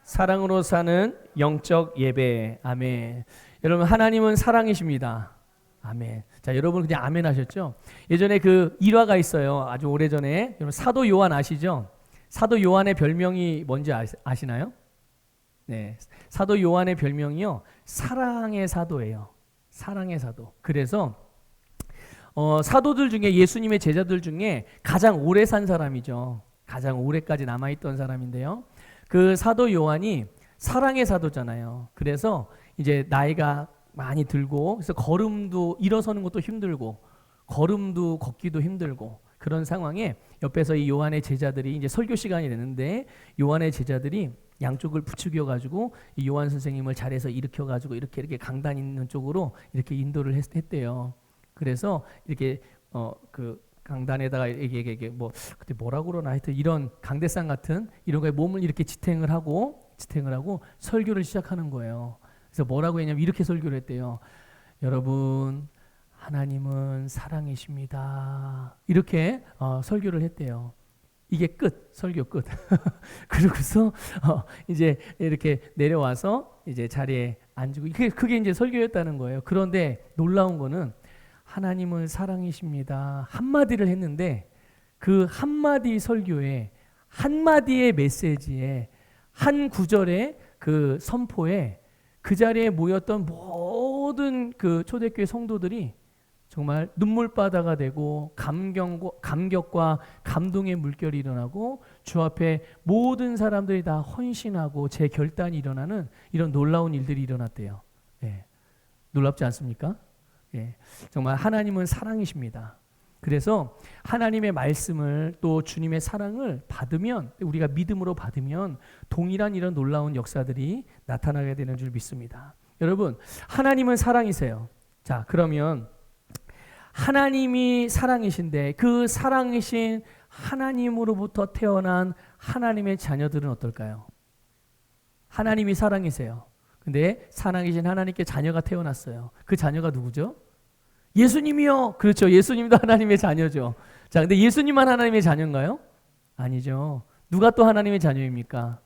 사랑으로 사는 영적 예배. 아멘. 여러분, 하나님은 사랑이십니다. 아멘. 자, 여러분 그냥 아멘 하셨죠? 예전에 그 일화가 있어요. 아주 오래전에. 여러분 사도 요한 아시죠? 사도 요한의 별명이 뭔지 아시나요? 네. 사도 요한의 별명이요. 사랑의 사도예요. 사랑의 사도. 그래서 사도들 중에, 예수님의 제자들 중에 가장 오래 산 사람이죠. 가장 오래까지 남아있던 사람인데요. 그 사도 요한이 사랑의 사도잖아요. 그래서 이제 나이가 많이 들고, 그래서 걸음도, 일어서는 것도 힘들고, 걸음도 걷기도 힘들고, 그런 상황에 옆에서 이 요한의 제자들이, 이제 설교 시간이 됐는데 요한의 제자들이 양쪽을 부추겨 가지고 이 요한 선생님을 자리에서 일으켜 가지고 이렇게 강단 있는 쪽으로 이렇게 인도를 했대요. 그래서 이렇게 그 강단에다가 이게 뭐 그때 뭐라고 그러나, 하여튼 이런 강대상 같은 이런 거에 몸을 이렇게 지탱을 하고 설교를 시작하는 거예요. 그래서 뭐라고 했냐면 이렇게 설교를 했대요. 여러분, 하나님은 사랑이십니다. 이렇게 설교를 했대요. 이게 끝, 설교 끝. 그러고서 이제 이렇게 내려와서 이제 자리에 앉고, 그게 이제 설교였다는 거예요. 그런데 놀라운 거는 하나님은 사랑이십니다 한마디를 했는데, 그 한마디 설교에, 한마디의 메시지에, 한 구절의 그 선포에 그 자리에 모였던 모든 그 초대교회 성도들이 정말 눈물바다가 되고 감격과 감동의 물결이 일어나고 주 앞에 모든 사람들이 다 헌신하고 재결단이 일어나는 이런 놀라운 일들이 일어났대요. 예. 놀랍지 않습니까? 예. 정말 하나님은 사랑이십니다. 그래서 하나님의 말씀을, 또 주님의 사랑을 받으면, 우리가 믿음으로 받으면 동일한 이런 놀라운 역사들이 나타나게 되는 줄 믿습니다. 여러분, 하나님은 사랑이세요. 자, 그러면 하나님이 사랑이신데 그 사랑이신 하나님으로부터 태어난 하나님의 자녀들은 어떨까요? 하나님이 사랑이세요. 근데 사랑이신 하나님께 자녀가 태어났어요. 그 자녀가 누구죠? 예수님이요. 그렇죠. 예수님도 하나님의 자녀죠. 자, 근데 예수님만 하나님의 자녀인가요? 아니죠. 누가 또 하나님의 자녀입니까?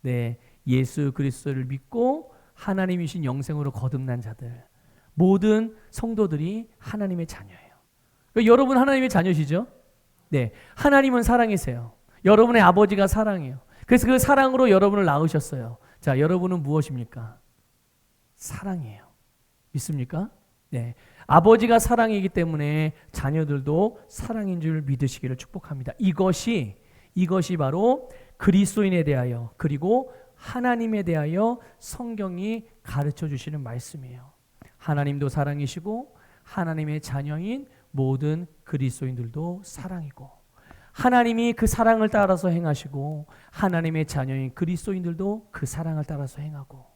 네, 예수 그리스도를 믿고 하나님이신 영생으로 거듭난 자들, 모든 성도들이 하나님의 자녀예요. 그러니까 여러분 하나님의 자녀시죠? 네, 하나님은 사랑이세요. 여러분의 아버지가 사랑해요. 그래서 그 사랑으로 여러분을 낳으셨어요. 자, 여러분은 무엇입니까? 사랑이에요. 믿습니까? 네, 아버지가 사랑이기 때문에 자녀들도 사랑인 줄 믿으시기를 축복합니다. 이것이 바로 그리스도인에 대하여, 그리고 하나님에 대하여 성경이 가르쳐 주시는 말씀이에요. 하나님도 사랑이시고 하나님의 자녀인 모든 그리스도인들도 사랑이고, 하나님이 그 사랑을 따라서 행하시고 하나님의 자녀인 그리스도인들도 그 사랑을 따라서 행하고,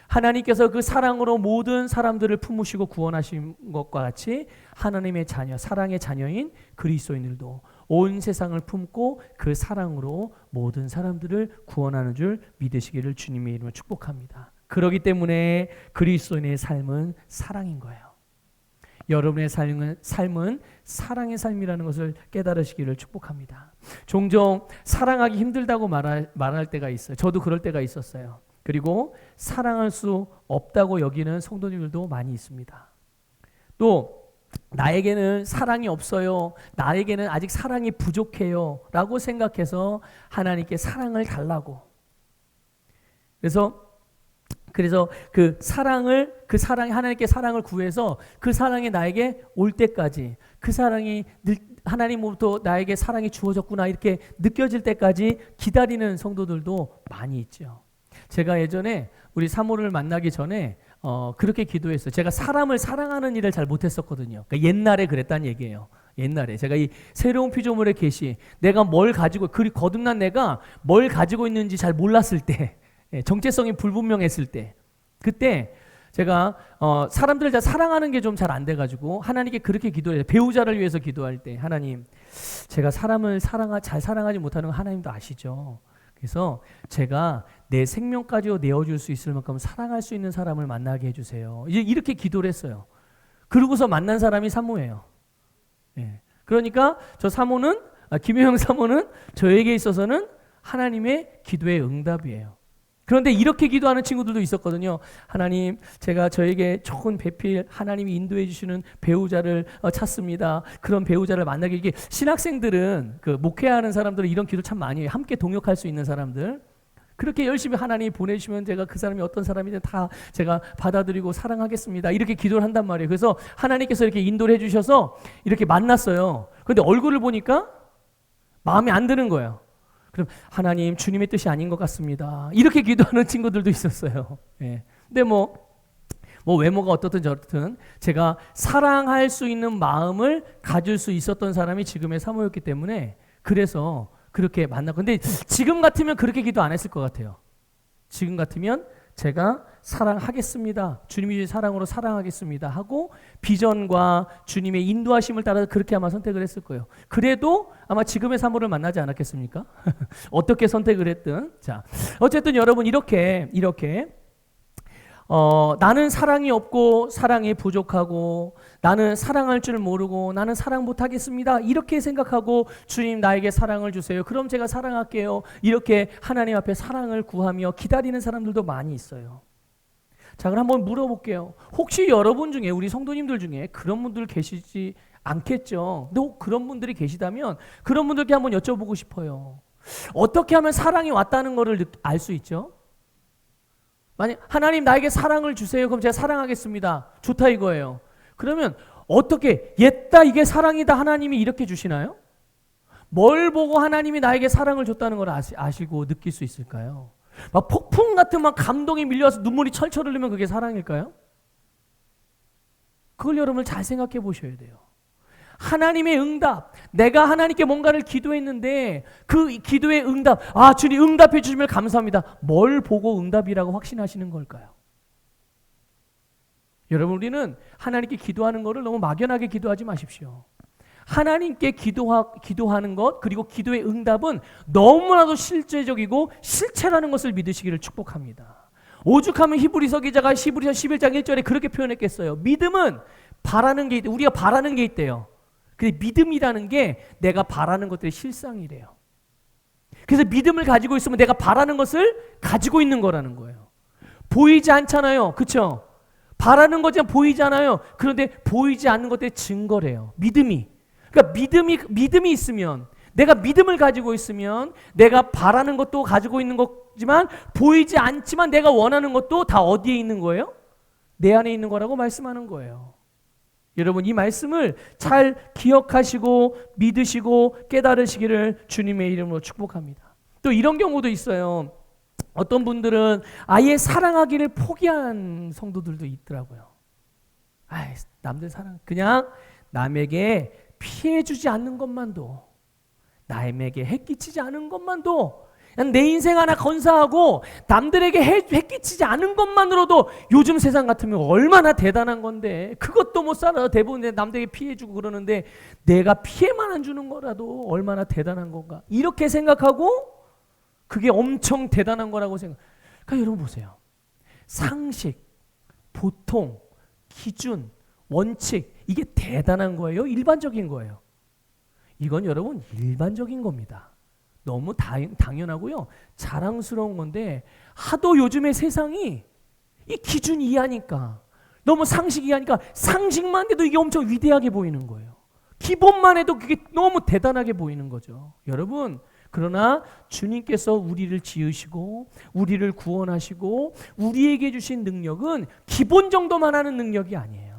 하나님께서 그 사랑으로 모든 사람들을 품으시고 구원하신 것과 같이 하나님의 자녀, 사랑의 자녀인 그리스도인들도 온 세상을 품고 그 사랑으로 모든 사람들을 구원하는 줄 믿으시기를 주님의 이름으로 축복합니다. 그렇기 때문에 그리스도인의 삶은 사랑인 거예요. 여러분의 삶은 사랑의 삶이라는 것을 깨달으시기를 축복합니다. 종종 사랑하기 힘들다고 말할 때가 있어요. 저도 그럴 때가 있었어요. 그리고 사랑할 수 없다고 여기는 성도님들도 많이 있습니다. 또 나에게는 사랑이 없어요, 나에게는 아직 사랑이 부족해요 라고 생각해서 하나님께 사랑을 달라고, 그래서 그 하나님께 사랑을 구해서 그 사랑이 나에게 올 때까지, 그 사랑이 하나님으로부터 나에게 사랑이 주어졌구나 이렇게 느껴질 때까지 기다리는 성도들도 많이 있죠. 제가 예전에 우리 사모를 만나기 전에 그렇게 기도했어요. 제가 사람을 사랑하는 일을 잘 못했었거든요. 그러니까 옛날에 그랬다는 얘기예요. 옛날에 제가 이 새로운 피조물의 계시, 내가 뭘 가지고, 거듭난 내가 뭘 가지고 있는지 잘 몰랐을 때, 정체성이 불분명했을 때, 그때 제가 사람들을 잘 사랑하는 게 좀 잘 안 돼가지고 하나님께 그렇게 기도해요. 배우자를 위해서 기도할 때, 하나님, 제가 사람을 잘 사랑하지 못하는 거 하나님도 아시죠? 그래서 제가 내 생명까지 내어줄 수 있을 만큼 사랑할 수 있는 사람을 만나게 해주세요. 이제 이렇게 기도를 했어요. 그러고서 만난 사람이 사모예요. 예. 그러니까 김효영 사모는 저에게 있어서는 하나님의 기도의 응답이에요. 그런데 이렇게 기도하는 친구들도 있었거든요. 하나님, 제가 저에게 좋은 배필, 하나님이 인도해 주시는 배우자를 찾습니다. 그런 배우자를 만나게. 이게 신학생들은, 그 목회하는 사람들은 이런 기도 참 많이 해요. 함께 동역할 수 있는 사람들. 그렇게 열심히 하나님이 보내주시면 제가 그 사람이 어떤 사람이든 다 제가 받아들이고 사랑하겠습니다. 이렇게 기도를 한단 말이에요. 그래서 하나님께서 이렇게 인도를 해주셔서 이렇게 만났어요. 그런데 얼굴을 보니까 마음에 안 드는 거예요. 그럼 하나님, 주님의 뜻이 아닌 것 같습니다. 이렇게 기도하는 친구들도 있었어요. 예. 근데 뭐 외모가 어떻든 저렇든 제가 사랑할 수 있는 마음을 가질 수 있었던 사람이 지금의 사모였기 때문에, 그래서 그렇게 만나고. 근데 지금 같으면 그렇게 기도 안 했을 것 같아요. 지금 같으면 제가 사랑하겠습니다, 주님이 주신 사랑으로 사랑하겠습니다 하고 비전과 주님의 인도하심을 따라서 그렇게 아마 선택을 했을 거예요. 그래도 아마 지금의 사모를 만나지 않았겠습니까? 어떻게 선택을 했든. 자, 어쨌든 여러분, 이렇게 나는 사랑이 없고 사랑이 부족하고 나는 사랑할 줄 모르고 나는 사랑 못하겠습니다, 이렇게 생각하고 주님 나에게 사랑을 주세요, 그럼 제가 사랑할게요, 이렇게 하나님 앞에 사랑을 구하며 기다리는 사람들도 많이 있어요. 자, 그럼 한번 물어볼게요. 혹시 여러분 중에, 우리 성도님들 중에 그런 분들 계시지 않겠죠? 근데 그런 분들이 계시다면 그런 분들께 한번 여쭤보고 싶어요. 어떻게 하면 사랑이 왔다는 것을 알 수 있죠? 만약 하나님 나에게 사랑을 주세요, 그럼 제가 사랑하겠습니다, 좋다 이거예요. 그러면 어떻게, 옛다 이게 사랑이다 하나님이 이렇게 주시나요? 뭘 보고 하나님이 나에게 사랑을 줬다는 걸 아시고 느낄 수 있을까요? 막 폭풍 같은 막 감동이 밀려와서 눈물이 철철 흘리면 그게 사랑일까요? 그걸 여러분 잘 생각해 보셔야 돼요. 하나님의 응답, 내가 하나님께 뭔가를 기도했는데 그 기도의 응답, 아 주님 응답해 주시면 감사합니다, 뭘 보고 응답이라고 확신하시는 걸까요? 여러분, 우리는 하나님께 기도하는 것을 너무 막연하게 기도하지 마십시오. 하나님께 기도하는 것, 그리고 기도의 응답은 너무나도 실제적이고 실체라는 것을 믿으시기를 축복합니다. 오죽하면 히브리서 기자가 히브리서 11장 1절에 그렇게 표현했겠어요. 믿음은 바라는 게 우리가 바라는 게 있대요. 근데 믿음이라는 게 내가 바라는 것들의 실상이래요. 그래서 믿음을 가지고 있으면 내가 바라는 것을 가지고 있는 거라는 거예요. 보이지 않잖아요, 그렇죠? 바라는 거지만 보이지 않아요. 그런데 보이지 않는 것들의 증거래요, 믿음이. 그러니까 믿음이 있으면, 내가 믿음을 가지고 있으면 내가 바라는 것도 가지고 있는 거지만 보이지 않지만 내가 원하는 것도 다 어디에 있는 거예요? 내 안에 있는 거라고 말씀하는 거예요. 여러분, 이 말씀을 잘 기억하시고 믿으시고 깨달으시기를 주님의 이름으로 축복합니다. 또 이런 경우도 있어요. 어떤 분들은 아예 사랑하기를 포기한 성도들도 있더라고요. 남들 사랑, 그냥 남에게 피해주지 않는 것만도, 남에게 해끼치지 않은 것만도, 그냥 내 인생 하나 건사하고 남들에게 해끼치지 않은 것만으로도 요즘 세상 같으면 얼마나 대단한 건데, 그것도 못 살아. 대부분 남들에게 피해주고 그러는데 내가 피해만 안 주는 거라도 얼마나 대단한 건가, 이렇게 생각하고 그게 엄청 대단한 거라고 생각. 그러니까 여러분 보세요. 상식, 보통, 기준, 원칙, 이게 대단한 거예요, 일반적인 거예요? 이건 여러분 일반적인 겁니다. 너무 당연하고요, 자랑스러운 건데, 하도 요즘의 세상이 이 기준 이하니까, 너무 상식 이하니까 상식만 해도 이게 엄청 위대하게 보이는 거예요. 기본만 해도 그게 너무 대단하게 보이는 거죠. 여러분, 그러나 주님께서 우리를 지으시고 우리를 구원하시고 우리에게 주신 능력은 기본 정도만 하는 능력이 아니에요.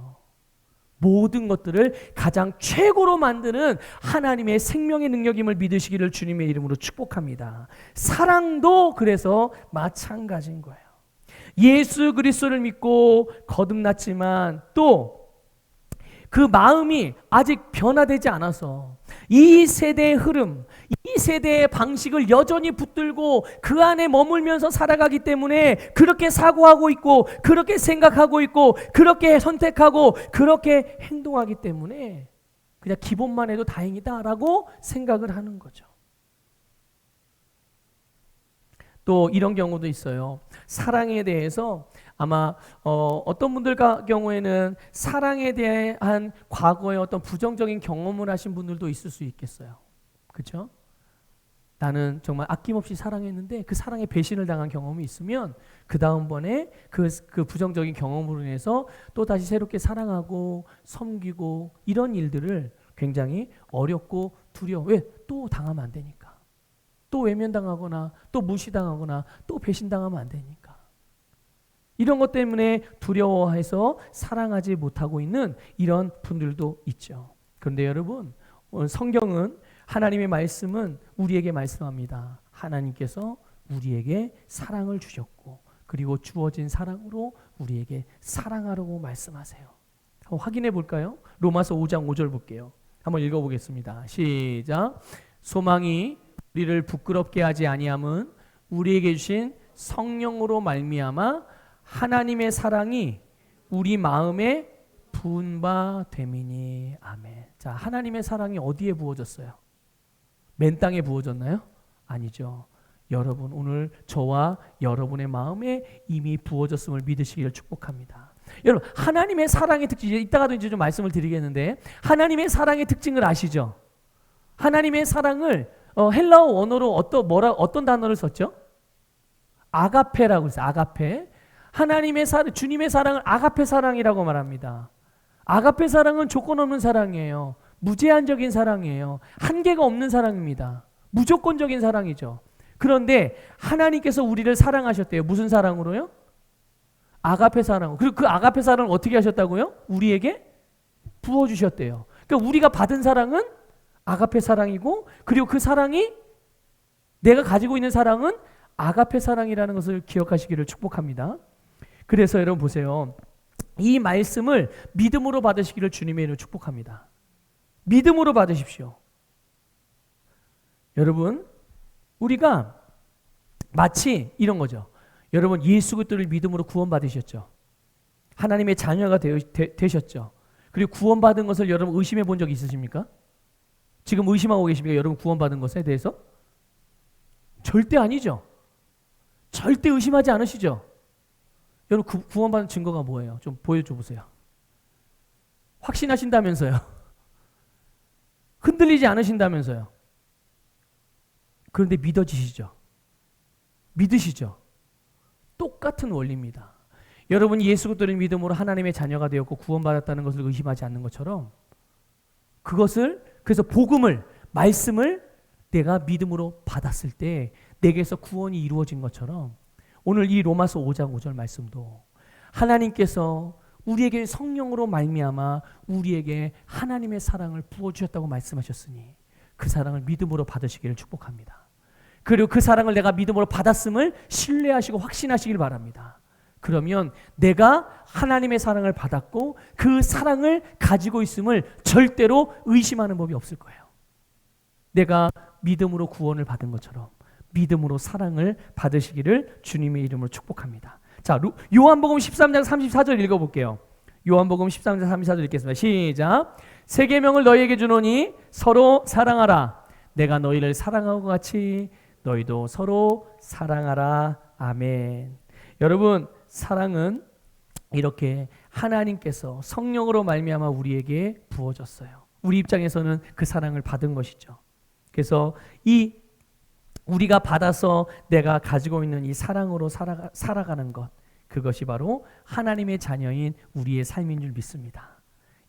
모든 것들을 가장 최고로 만드는 하나님의 생명의 능력임을 믿으시기를 주님의 이름으로 축복합니다. 사랑도 그래서 마찬가지인 거예요. 예수 그리스도를 믿고 거듭났지만 또 그 마음이 아직 변화되지 않아서 이 세대의 흐름, 이 세대의 방식을 여전히 붙들고 그 안에 머물면서 살아가기 때문에 그렇게 사고하고 있고, 그렇게 생각하고 있고, 그렇게 선택하고, 그렇게 행동하기 때문에 그냥 기본만 해도 다행이다라고 생각을 하는 거죠. 또 이런 경우도 있어요. 사랑에 대해서 아마 어떤 분들 경우에는 사랑에 대한 과거의 어떤 부정적인 경험을 하신 분들도 있을 수 있겠어요. 그렇죠? 나는 정말 아낌없이 사랑했는데 그 사랑에 배신을 당한 경험이 있으면 그 다음번에 그 부정적인 경험으로 인해서 또 다시 새롭게 사랑하고 섬기고 이런 일들을 굉장히 어렵고 두려워. 왜? 또 당하면 안 되니까. 또 외면당하거나 또 무시당하거나 또 배신당하면 안 되니까. 이런 것 때문에 두려워해서 사랑하지 못하고 있는 이런 분들도 있죠. 그런데 여러분, 성경은 하나님의 말씀은 우리에게 말씀합니다. 하나님께서 우리에게 사랑을 주셨고 그리고 주어진 사랑으로 우리에게 사랑하라고 말씀하세요. 한번 확인해 볼까요? 로마서 5장 5절 볼게요. 한번 읽어보겠습니다. 시작. 소망이 우리를 부끄럽게 하지 아니함은 우리에게 주신 성령으로 말미암아 하나님의 사랑이 우리 마음에 부은 바 됨이니. 아멘. 자, 하나님의 사랑이 어디에 부어졌어요? 맨 땅에 부어졌나요? 아니죠. 여러분, 오늘 저와 여러분의 마음에 이미 부어졌음을 믿으시기를 축복합니다. 여러분, 하나님의 사랑의 특징, 이따가도 이제 좀 말씀을 드리겠는데, 하나님의 사랑의 특징을 아시죠? 하나님의 사랑을 헬라어 원어로 어떤 단어를 썼죠? 아가페라고 했어요. 아가페. 하나님의 사랑, 주님의 사랑을 아가페 사랑이라고 말합니다. 아가페 사랑은 조건 없는 사랑이에요. 무제한적인 사랑이에요. 한계가 없는 사랑입니다. 무조건적인 사랑이죠. 그런데 하나님께서 우리를 사랑하셨대요. 무슨 사랑으로요? 아가페 사랑으로. 그리고 그 아가페 사랑을 어떻게 하셨다고요? 우리에게 부어주셨대요. 그러니까 우리가 받은 사랑은 아가페 사랑이고, 그리고 그 사랑이, 내가 가지고 있는 사랑은 아가페 사랑이라는 것을 기억하시기를 축복합니다. 그래서 여러분 보세요. 이 말씀을 믿음으로 받으시기를 주님의 이름으로 축복합니다. 믿음으로 받으십시오. 여러분, 우리가 마치 이런 거죠. 여러분, 예수 그리스도를 믿음으로 구원받으셨죠. 하나님의 자녀가 되셨죠. 그리고 구원받은 것을 여러분 의심해 본 적 있으십니까? 지금 의심하고 계십니까? 여러분 구원받은 것에 대해서? 절대 아니죠. 절대 의심하지 않으시죠. 여러분 구원받은 증거가 뭐예요? 좀 보여줘 보세요. 확신하신다면서요. 흔들리지 않으신다면서요. 그런데 믿어지시죠? 믿으시죠? 똑같은 원리입니다. 여러분이 예수 그리스도를 믿음으로 하나님의 자녀가 되었고 구원받았다는 것을 의심하지 않는 것처럼, 그것을, 그래서 복음을, 말씀을 내가 믿음으로 받았을 때 내게서 구원이 이루어진 것처럼, 오늘 이 로마서 5장 5절 말씀도 하나님께서 우리에게 성령으로 말미암아 우리에게 하나님의 사랑을 부어주셨다고 말씀하셨으니 그 사랑을 믿음으로 받으시기를 축복합니다. 그리고 그 사랑을 내가 믿음으로 받았음을 신뢰하시고 확신하시길 바랍니다. 그러면 내가 하나님의 사랑을 받았고 그 사랑을 가지고 있음을 절대로 의심하는 법이 없을 거예요. 내가 믿음으로 구원을 받은 것처럼 믿음으로 사랑을 받으시기를 주님의 이름으로 축복합니다. 자, 요한복음 13장 34절 읽어볼게요. 요한복음 13장 34절 읽겠습니다. 시작. 새 계명을 너희에게 주노니 서로 사랑하라. 내가 너희를 사랑하고 같이 너희도 서로 사랑하라. 아멘. 여러분, 사랑은 이렇게 하나님께서 성령으로 말미암아 우리에게 부어졌어요. 우리 입장에서는 그 사랑을 받은 것이죠. 그래서 이 우리가 받아서 내가 가지고 있는 이 사랑으로 살아가는 것, 그것이 바로 하나님의 자녀인 우리의 삶인 줄 믿습니다.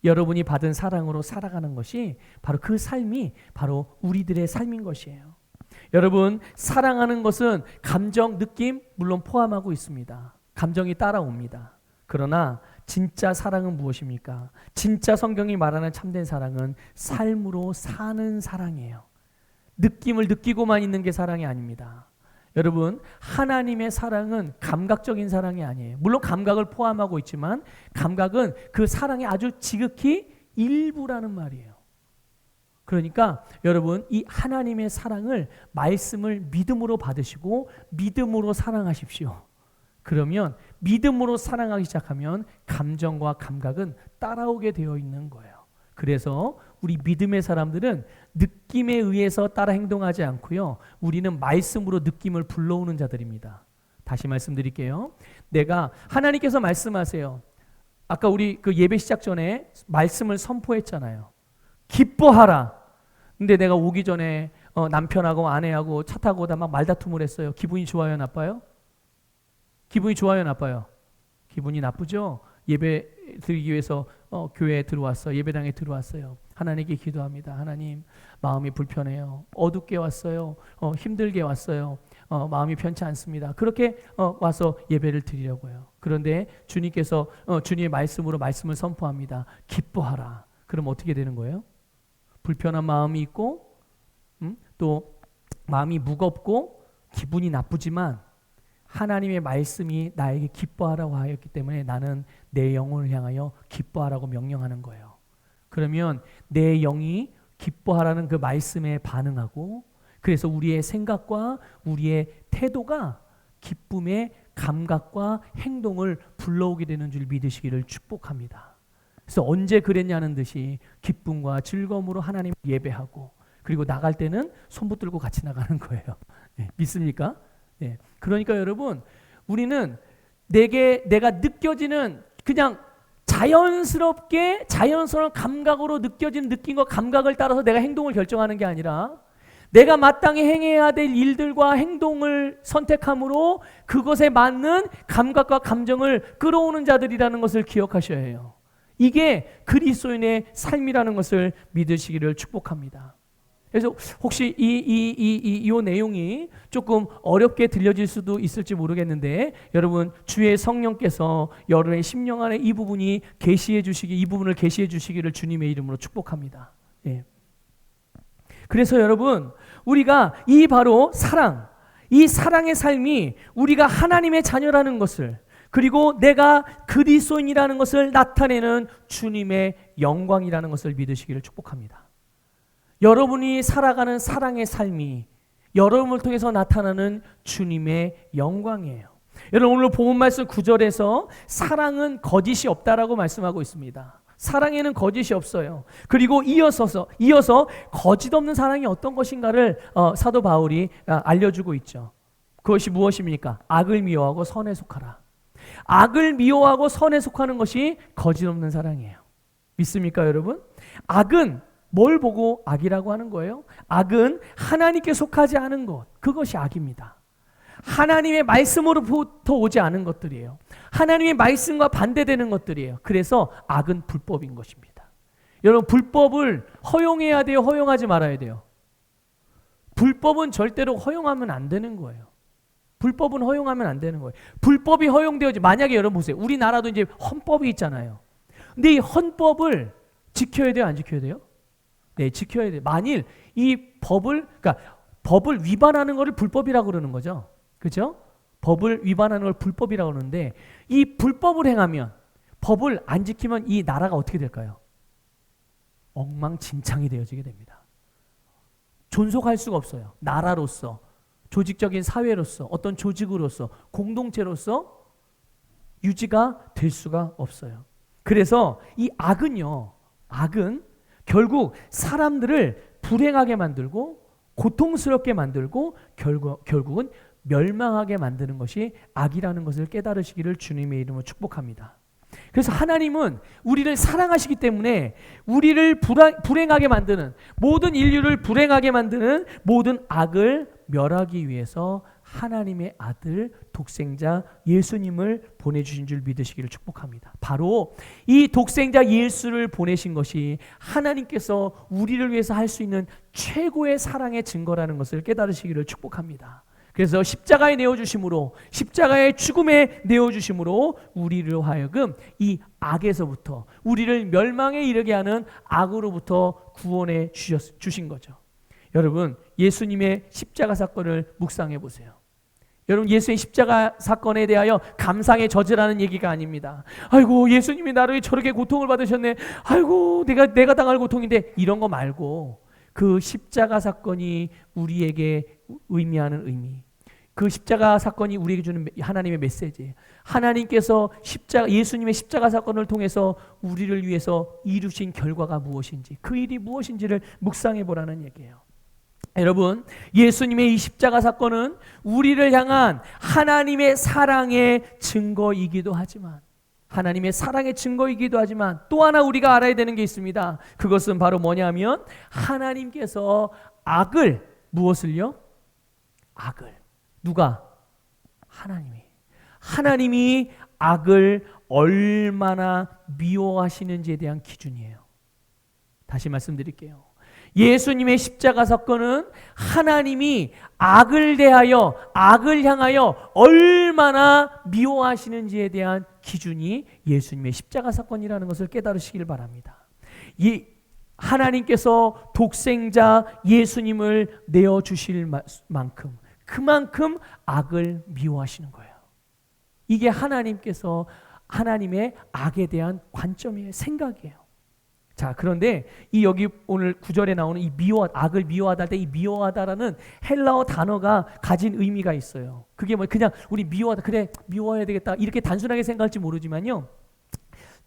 여러분이 받은 사랑으로 살아가는 것이 바로 그 삶이 바로 우리들의 삶인 것이에요. 여러분, 사랑하는 것은 감정, 느낌 물론 포함하고 있습니다. 감정이 따라옵니다. 그러나 진짜 사랑은 무엇입니까? 진짜 성경이 말하는 참된 사랑은 삶으로 사는 사랑이에요. 느낌을 느끼고만 있는 게 사랑이 아닙니다. 여러분, 하나님의 사랑은 감각적인 사랑이 아니에요. 물론 감각을 포함하고 있지만 감각은 그 사랑의 아주 지극히 일부라는 말이에요. 그러니까 여러분, 이 하나님의 사랑을, 말씀을 믿음으로 받으시고 믿음으로 사랑하십시오. 그러면 믿음으로 사랑하기 시작하면 감정과 감각은 따라오게 되어 있는 거예요. 그래서 우리 믿음의 사람들은 느낌에 의해서 따라 행동하지 않고요. 우리는 말씀으로 느낌을 불러오는 자들입니다. 다시 말씀드릴게요. 내가, 하나님께서 말씀하세요. 아까 우리 그 예배 시작 전에 말씀을 선포했잖아요. 기뻐하라. 근데 내가 오기 전에 남편하고 아내하고 차 타고 오다 막 말다툼을 했어요. 기분이 좋아요, 나빠요? 기분이 좋아요, 나빠요? 기분이 나쁘죠? 예배 드리기 위해서 교회에 들어왔어요. 예배당에 들어왔어요. 하나님께 기도합니다. 하나님, 마음이 불편해요. 어둡게 왔어요. 힘들게 왔어요. 마음이 편치 않습니다. 그렇게 와서 예배를 드리려고요. 그런데 주님께서 주님의 말씀으로 말씀을 선포합니다. 기뻐하라. 그럼 어떻게 되는 거예요? 불편한 마음이 있고 또 마음이 무겁고 기분이 나쁘지만 하나님의 말씀이 나에게 기뻐하라고 하였기 때문에 나는 내 영혼을 향하여 기뻐하라고 명령하는 거예요. 그러면 내 영이 기뻐하라는 그 말씀에 반응하고, 그래서 우리의 생각과 우리의 태도가 기쁨의 감각과 행동을 불러오게 되는 줄 믿으시기를 축복합니다. 그래서 언제 그랬냐는 듯이 기쁨과 즐거움으로 하나님을 예배하고, 그리고 나갈 때는 손 붙들고 같이 나가는 거예요. 네, 믿습니까? 네. 그러니까 여러분, 우리는 내가 느껴지는 그냥 자연스러운 감각으로 느껴지는 느낌과 감각을 따라서 내가 행동을 결정하는 게 아니라 내가 마땅히 행해야 될 일들과 행동을 선택함으로 그것에 맞는 감각과 감정을 끌어오는 자들이라는 것을 기억하셔야 해요. 이게 그리스도인의 삶이라는 것을 믿으시기를 축복합니다. 그래서 혹시 이 내용이 조금 어렵게 들려질 수도 있을지 모르겠는데, 여러분, 주의 성령께서 여러분의 심령 안에 이 부분을 계시해 주시기를 주님의 이름으로 축복합니다. 예. 그래서 여러분, 우리가 바로 이 사랑의 삶이 우리가 하나님의 자녀라는 것을, 그리고 내가 그리스도인이라는 것을 나타내는 주님의 영광이라는 것을 믿으시기를 축복합니다. 여러분이 살아가는 사랑의 삶이 여러분을 통해서 나타나는 주님의 영광이에요. 여러분, 오늘 본문 말씀 9절에서 사랑은 거짓이 없다라고 말씀하고 있습니다. 사랑에는 거짓이 없어요. 그리고 이어서 거짓 없는 사랑이 어떤 것인가를 사도 바울이 알려주고 있죠. 그것이 무엇입니까? 악을 미워하고 선에 속하라. 악을 미워하고 선에 속하는 것이 거짓 없는 사랑이에요. 믿습니까, 여러분? 악은 뭘 보고 악이라고 하는 거예요? 악은 하나님께 속하지 않은 것, 그것이 악입니다. 하나님의 말씀으로부터 오지 않은 것들이에요. 하나님의 말씀과 반대되는 것들이에요. 그래서 악은 불법인 것입니다. 여러분, 불법을 허용해야 돼요? 허용하지 말아야 돼요? 불법은 절대로 허용하면 안 되는 거예요. 불법은 허용하면 안 되는 거예요. 불법이 허용되어지, 만약에 여러분 보세요. 우리나라도 이제 헌법이 있잖아요. 근데 이 헌법을 지켜야 돼요? 안 지켜야 돼요? 네, 지켜야 돼요. 만일 이 법을 위반하는 것을 불법이라고 그러는 거죠. 그죠? 법을 위반하는 걸 불법이라고 그러는데, 이 불법을 행하면, 법을 안 지키면 이 나라가 어떻게 될까요? 엉망진창이 되어지게 됩니다. 존속할 수가 없어요. 나라로서, 조직적인 사회로서, 어떤 조직으로서, 공동체로서 유지가 될 수가 없어요. 그래서 이 악은 결국 사람들을 불행하게 만들고 고통스럽게 만들고 결국은 멸망하게 만드는 것이 악이라는 것을 깨달으시기를 주님의 이름으로 축복합니다. 그래서 하나님은 우리를 사랑하시기 때문에 우리를 불행하게 만드는, 모든 인류를 불행하게 만드는 모든 악을 멸하기 위해서 하나님의 아들 독생자 예수님을 보내주신 줄 믿으시기를 축복합니다. 바로 이 독생자 예수를 보내신 것이 하나님께서 우리를 위해서 할 수 있는 최고의 사랑의 증거라는 것을 깨달으시기를 축복합니다. 그래서 십자가에 내어주심으로, 십자가의 죽음에 내어주심으로 우리를 하여금 이 악에서부터, 우리를 멸망에 이르게 하는 악으로부터 구원해 주신 거죠. 여러분, 예수님의 십자가 사건을 묵상해 보세요. 여러분, 예수의 십자가 사건에 대하여 감상의 저지라는 얘기가 아닙니다. 아이고, 예수님이 나를 저렇게 고통을 받으셨네. 아이고, 내가 당할 고통인데, 이런 거 말고 그 십자가 사건이 우리에게 의미하는 의미, 그 십자가 사건이 우리에게 주는 하나님의 메시지, 하나님께서 예수님의 십자가 사건을 통해서 우리를 위해서 이루신 결과가 무엇인지, 그 일이 무엇인지를 묵상해 보라는 얘기예요. 여러분, 예수님의 이 십자가 사건은 우리를 향한 하나님의 사랑의 증거이기도 하지만, 또 하나 우리가 알아야 되는 게 있습니다. 그것은 바로 뭐냐면, 하나님께서 악을 무엇을요? 악을. 누가? 하나님이 악을 얼마나 미워하시는지에 대한 기준이에요. 다시 말씀드릴게요. 예수님의 십자가 사건은 하나님이 악을 대하여, 악을 향하여 얼마나 미워하시는지에 대한 기준이 예수님의 십자가 사건이라는 것을 깨달으시길 바랍니다. 하나님께서 독생자 예수님을 내어주실 만큼, 그만큼 악을 미워하시는 거예요. 이게 하나님의 악에 대한 관점이에요. 생각이에요. 자, 그런데 여기 오늘 9절에 나오는 이 악을 미워하다 할 때 이 미워하다라는 헬라어 단어가 가진 의미가 있어요. 그게 그냥 우리 미워하다, 그래 미워해야 되겠다 이렇게 단순하게 생각할지 모르지만요,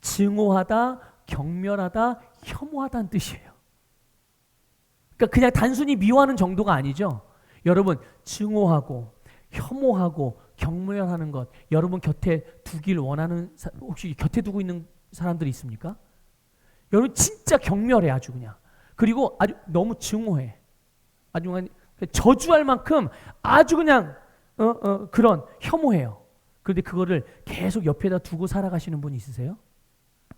증오하다, 경멸하다, 혐오하다는 뜻이에요. 그러니까 그냥 단순히 미워하는 정도가 아니죠. 여러분, 증오하고 혐오하고 경멸하는 것, 여러분 곁에 두길 원하는, 혹시 곁에 두고 있는 사람들이 있습니까? 여러분 진짜 경멸해, 아주 그냥. 그리고 아주 너무 증오해. 아주 그냥 저주할 만큼 아주 그냥 그런 혐오해요. 그런데 그거를 계속 옆에다 두고 살아가시는 분이 있으세요?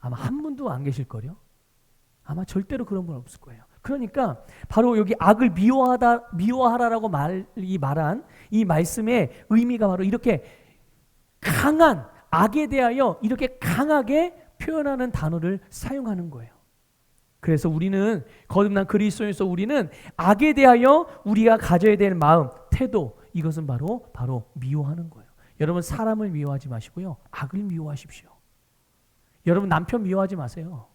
아마 한 분도 안 계실걸요? 아마 절대로 그런 분 없을 거예요. 그러니까 바로 여기 악을 미워하라라고 말한 이 말씀의 의미가 바로 이렇게 강한 악에 대하여 이렇게 강하게 표현하는 단어를 사용하는 거예요. 그래서 우리는 거듭난 그리스도인으로서 우리는 악에 대하여 우리가 가져야 될 마음, 태도, 이것은 바로 미워하는 거예요. 여러분, 사람을 미워하지 마시고요, 악을 미워하십시오. 여러분, 남편 미워하지 마세요.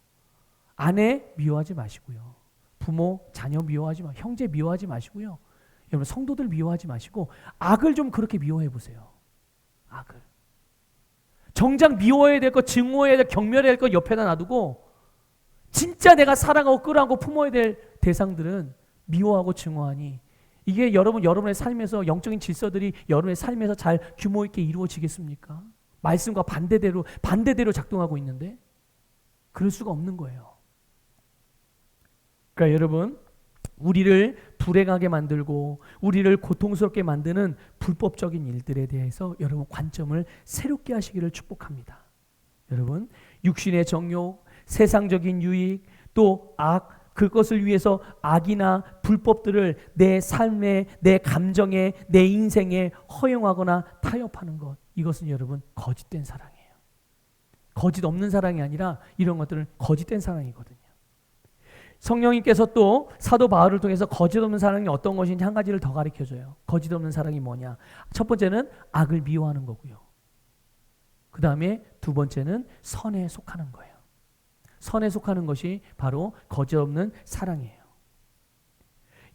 아내 미워하지 마시고요. 부모, 자녀 미워하지 마시고, 형제 미워하지 마시고요. 여러분, 성도들 미워하지 마시고 악을 좀 그렇게 미워해 보세요. 악을. 정작 미워해야 될 것, 증오해야 될, 경멸해야 될 것 옆에다 놔두고 진짜 내가 사랑하고 끌어안고 품어야 될 대상들은 미워하고 증오하니 이게 여러분의 삶에서 영적인 질서들이 여러분의 삶에서 잘 규모 있게 이루어지겠습니까? 말씀과 반대대로 작동하고 있는데 그럴 수가 없는 거예요. 그러니까 여러분, 우리를 불행하게 만들고 우리를 고통스럽게 만드는 불법적인 일들에 대해서 여러분 관점을 새롭게 하시기를 축복합니다. 여러분, 육신의 정욕, 세상적인 유익, 또 악, 그것을 위해서 악이나 불법들을 내 삶에, 내 감정에, 내 인생에 허용하거나 타협하는 것, 이것은 여러분 거짓된 사랑이에요. 거짓 없는 사랑이 아니라 이런 것들은 거짓된 사랑이거든요. 성령님께서 또 사도 바울을 통해서 거짓 없는 사랑이 어떤 것인지 한 가지를 더 가르쳐줘요. 거짓 없는 사랑이 뭐냐? 첫 번째는 악을 미워하는 거고요. 그 다음에 두 번째는 선에 속하는 거예요. 선에 속하는 것이 바로 거짓 없는 사랑이에요.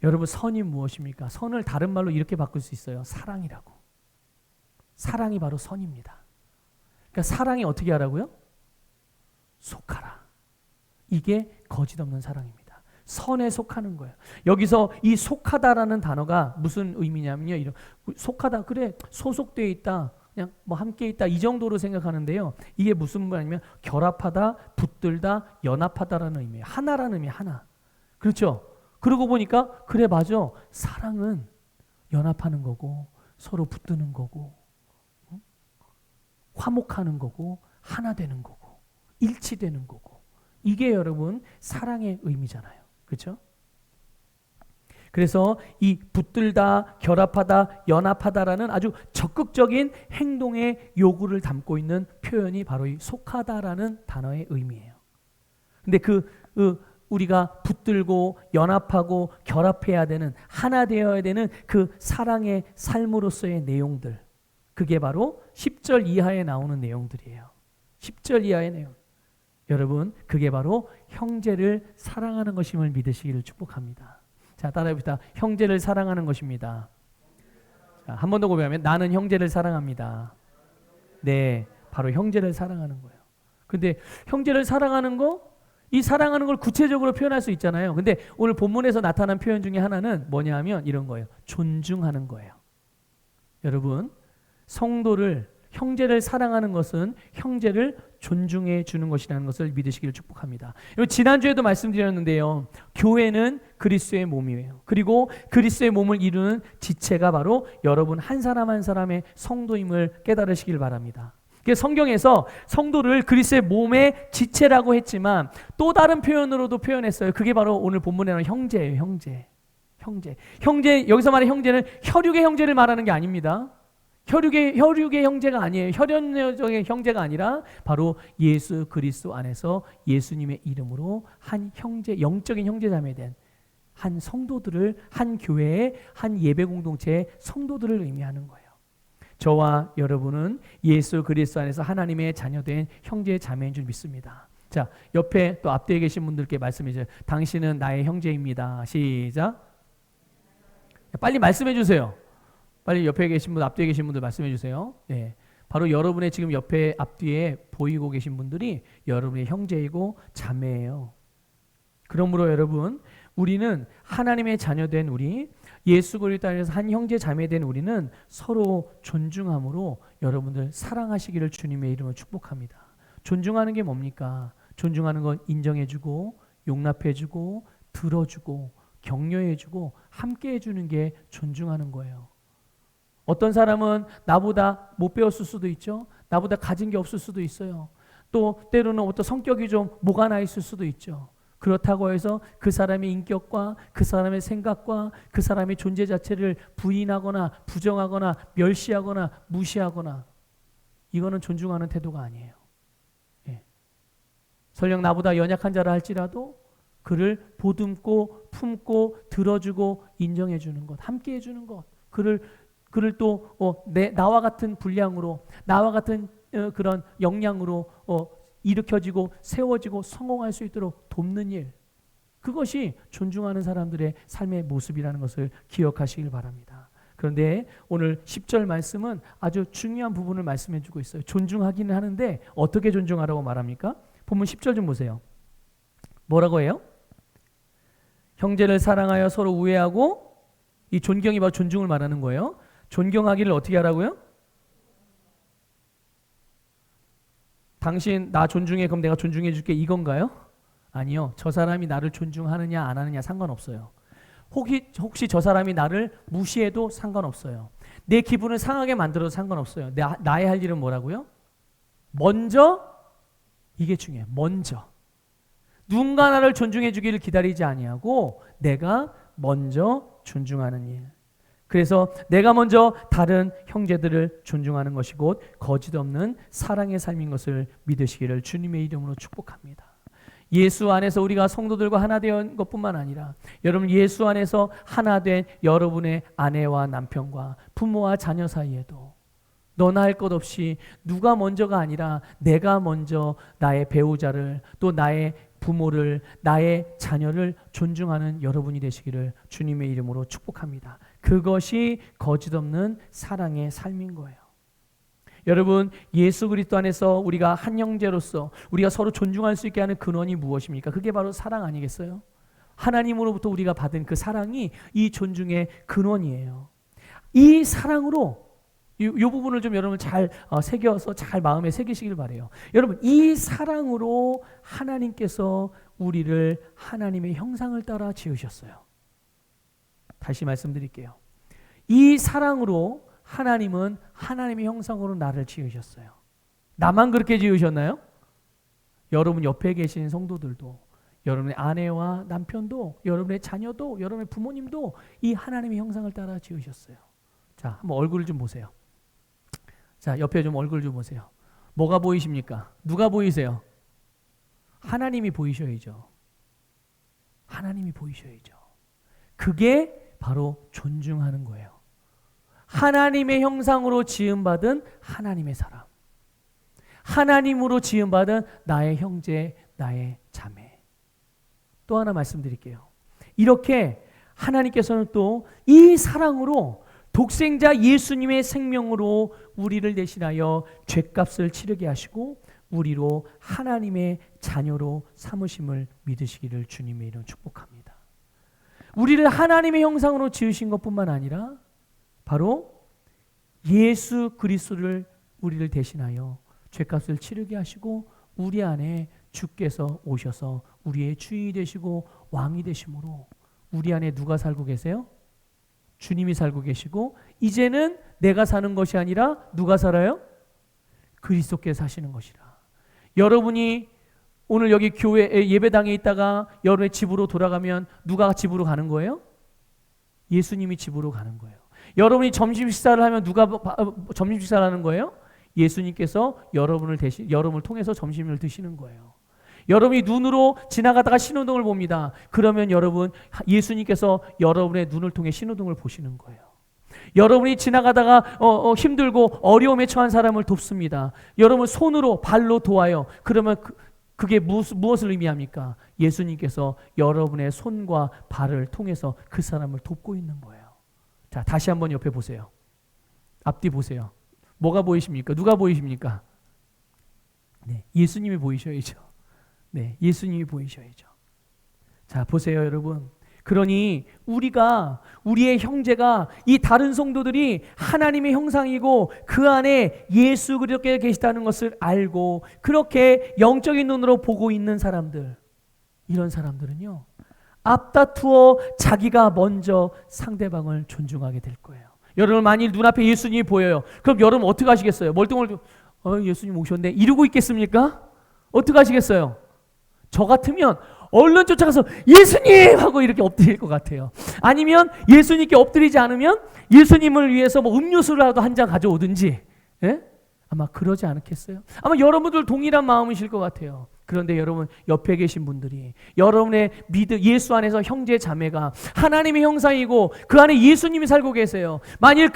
여러분, 선이 무엇입니까? 선을 다른 말로 이렇게 바꿀 수 있어요. 사랑이라고. 사랑이 바로 선입니다. 그러니까 사랑이 어떻게 하라고요? 속하라. 이게 거짓 없는 사랑입니다. 선에 속하는 거예요. 여기서 이 속하다라는 단어가 무슨 의미냐면요. 이런 속하다, 그래 소속되어 있다, 그냥 뭐 함께 있다, 이 정도로 생각하는데요. 이게 무슨 말이냐면 결합하다, 붙들다, 연합하다라는 의미예요. 하나라는 의미, 하나. 그렇죠? 그러고 보니까 그래 맞아. 사랑은 연합하는 거고 서로 붙드는 거고 화목하는 거고 하나 되는 거고 일치되는 거고, 이게 여러분 사랑의 의미잖아요. 그렇죠? 그래서 이 붙들다, 결합하다, 연합하다라는 아주 적극적인 행동의 요구를 담고 있는 표현이 바로 이 속하다라는 단어의 의미예요. 근데 우리가 붙들고 연합하고 결합해야 되는, 하나 되어야 되는 그 사랑의 삶으로서의 내용들, 그게 바로 10절 이하에 나오는 내용들이에요. 10절 이하의 내용. 여러분, 그게 바로 형제를 사랑하는 것임을 믿으시기를 축복합니다. 자, 따라해봅시다. 형제를 사랑하는 것입니다. 자, 한 번 더 고백하면 나는 형제를 사랑합니다. 네, 바로 형제를 사랑하는 거예요. 근데 형제를 사랑하는 거, 이 사랑하는 걸 구체적으로 표현할 수 있잖아요. 근데 오늘 본문에서 나타난 표현 중에 하나는 뭐냐 하면 이런 거예요. 존중하는 거예요. 여러분, 성도를 형제를 사랑하는 것은 형제를 존중해 주는 것이라는 것을 믿으시기를 축복합니다. 지난주에도 말씀드렸는데요. 교회는 그리스도의 몸이에요. 그리고 그리스도의 몸을 이루는 지체가 바로 여러분 한 사람 한 사람의 성도임을 깨달으시길 바랍니다. 성경에서 성도를 그리스도의 몸의 지체라고 했지만 또 다른 표현으로도 표현했어요. 그게 바로 오늘 본문에 나오는 형제예요. 형제, 여기서 말하는 형제는 혈육의 형제를 말하는 게 아닙니다. 혈육의 형제가 아니에요. 혈연적인 형제가 아니라 바로 예수 그리스도 안에서 예수님의 이름으로 한 형제, 영적인 형제자매 된 한 성도들을, 한 교회의 한 예배 공동체의 성도들을 의미하는 거예요. 저와 여러분은 예수 그리스도 안에서 하나님의 자녀된 형제 자매인 줄 믿습니다. 자, 옆에 또 앞뒤에 계신 분들께 말씀해 주세요. 당신은 나의 형제입니다. 시작. 빨리 말씀해 주세요. 빨리 옆에 계신 분, 앞뒤에 계신 분들 말씀해 주세요. 네. 바로 여러분의 지금 옆에 앞뒤에 보이고 계신 분들이 여러분의 형제이고 자매예요. 그러므로 여러분, 우리는 하나님의 자녀된 우리, 예수 그리스도 안에서 한 형제 자매된 우리는 서로 존중함으로 여러분들 사랑하시기를 주님의 이름으로 축복합니다. 존중하는 게 뭡니까? 존중하는 건 인정해주고 용납해주고 들어주고 격려해주고 함께해주는 게 존중하는 거예요. 어떤 사람은 나보다 못 배웠을 수도 있죠. 나보다 가진 게 없을 수도 있어요. 또 때로는 어떤 성격이 좀 뭐가 나 있을 수도 있죠. 그렇다고 해서 그 사람의 인격과 그 사람의 생각과 그 사람의 존재 자체를 부인하거나 부정하거나 멸시하거나 무시하거나, 이거는 존중하는 태도가 아니에요. 예. 설령 나보다 연약한 자라 할지라도 그를 보듬고 품고 들어주고 인정해주는 것, 함께해주는 것, 그를 또 나와 같은 분량으로, 나와 같은 그런 역량으로 일으켜지고 세워지고 성공할 수 있도록 돕는 일, 그것이 존중하는 사람들의 삶의 모습이라는 것을 기억하시길 바랍니다. 그런데 오늘 10절 말씀은 아주 중요한 부분을 말씀해 주고 있어요. 존중하기는 하는데 어떻게 존중하라고 말합니까? 본문 10절 좀 보세요. 뭐라고 해요? 형제를 사랑하여 서로 우애하고, 이 존경이 바로 존중을 말하는 거예요. 존경하기를 어떻게 하라고요? 당신 나 존중해, 그럼 내가 존중해 줄게, 이건가요? 아니요. 저 사람이 나를 존중하느냐 안 하느냐 상관없어요. 혹시 저 사람이 나를 무시해도 상관없어요. 내 기분을 상하게 만들어도 상관없어요. 나의 할 일은 뭐라고요? 먼저, 이게 중요해요. 먼저 누군가 나를 존중해 주기를 기다리지 아니하고 내가 먼저 존중하는 일. 그래서 내가 먼저 다른 형제들을 존중하는 것이 곧 거짓 없는 사랑의 삶인 것을 믿으시기를 주님의 이름으로 축복합니다. 예수 안에서 우리가 성도들과 하나 된 것뿐만 아니라 여러분 예수 안에서 하나 된 여러분의 아내와 남편과 부모와 자녀 사이에도 너나 할 것 없이 누가 먼저가 아니라 내가 먼저 나의 배우자를, 또 나의 부모를, 나의 자녀를 존중하는 여러분이 되시기를 주님의 이름으로 축복합니다. 그것이 거짓 없는 사랑의 삶인 거예요. 여러분, 예수 그리스도 안에서 우리가 한 형제로서 우리가 서로 존중할 수 있게 하는 근원이 무엇입니까? 그게 바로 사랑 아니겠어요? 하나님으로부터 우리가 받은 그 사랑이 이 존중의 근원이에요. 이 사랑으로 이 부분을 좀 여러분 잘 새겨서 잘 마음에 새기시길 바라요. 여러분, 이 사랑으로 하나님께서 우리를 하나님의 형상을 따라 지으셨어요. 다시 말씀드릴게요. 이 사랑으로 하나님은 하나님의 형상으로 나를 지으셨어요. 나만 그렇게 지으셨나요? 여러분 옆에 계신 성도들도, 여러분의 아내와 남편도, 여러분의 자녀도, 여러분의 부모님도 이 하나님의 형상을 따라 지으셨어요. 자, 한번 얼굴을 좀 보세요. 자, 옆에 좀 얼굴 좀 보세요. 뭐가 보이십니까? 누가 보이세요? 하나님이 보이셔야죠. 하나님이 보이셔야죠. 그게 바로 존중하는 거예요. 하나님의 형상으로 지음받은 하나님의 사람, 하나님으로 지음받은 나의 형제, 나의 자매. 또 하나 말씀드릴게요. 이렇게 하나님께서는 또 이 사랑으로 독생자 예수님의 생명으로 우리를 대신하여 죗값을 치르게 하시고 우리로 하나님의 자녀로 삼으심을 믿으시기를 주님의 이름 축복합니다. 우리를 하나님의 형상으로 지으신 것뿐만 아니라 바로 예수 그리스도를 우리를 대신하여 죄값을 치르게 하시고 우리 안에 주께서 오셔서 우리의 주인이 되시고 왕이 되심으로 우리 안에 누가 살고 계세요? 주님이 살고 계시고 이제는 내가 사는 것이 아니라 누가 살아요? 그리스도께서 사시는 것이라. 여러분이 오늘 여기 교회 예배당에 있다가 여러분의 집으로 돌아가면 누가 집으로 가는 거예요? 예수님이 집으로 가는 거예요. 여러분이 점심 식사를 하면 누가 점심 식사를 하는 거예요? 예수님께서 여러분을 통해서 점심을 드시는 거예요. 여러분이 눈으로 지나가다가 신호등을 봅니다. 그러면 여러분 예수님께서 여러분의 눈을 통해 신호등을 보시는 거예요. 여러분이 지나가다가 힘들고 어려움에 처한 사람을 돕습니다. 여러분 손으로 발로 도와요. 그러면 그게 무엇을 의미합니까? 예수님께서 여러분의 손과 발을 통해서 그 사람을 돕고 있는 거예요. 자, 다시 한번 옆에 보세요. 앞뒤 보세요. 뭐가 보이십니까? 누가 보이십니까? 네, 예수님이 보이셔야죠. 네, 예수님이 보이셔야죠. 자, 보세요, 여러분. 그러니 우리의 형제가 이 다른 성도들이 하나님의 형상이고 그 안에 예수 그리스도께서 계시다는 것을 알고 그렇게 영적인 눈으로 보고 있는 사람들, 이런 사람들은요, 앞다투어 자기가 먼저 상대방을 존중하게 될 거예요. 여러분 만일 눈앞에 예수님이 보여요. 그럼 여러분 어떻게 하시겠어요? 멀뚱멀뚱 예수님 오셨네 이러고 있겠습니까? 어떻게 하시겠어요? 저 같으면 얼른 쫓아가서 예수님 하고 이렇게 엎드릴 것 같아요. 아니면 예수님께 엎드리지 않으면 예수님을 위해서 뭐 음료수라도 한 잔 가져오든지, 예? 아마 그러지 않겠어요? 아마 여러분들 동일한 마음이실 것 같아요. 그런데 여러분 옆에 계신 분들이 여러분의 예수 안에서 형제 자매가 하나님의 형상이고 그 안에 예수님이 살고 계세요. 만일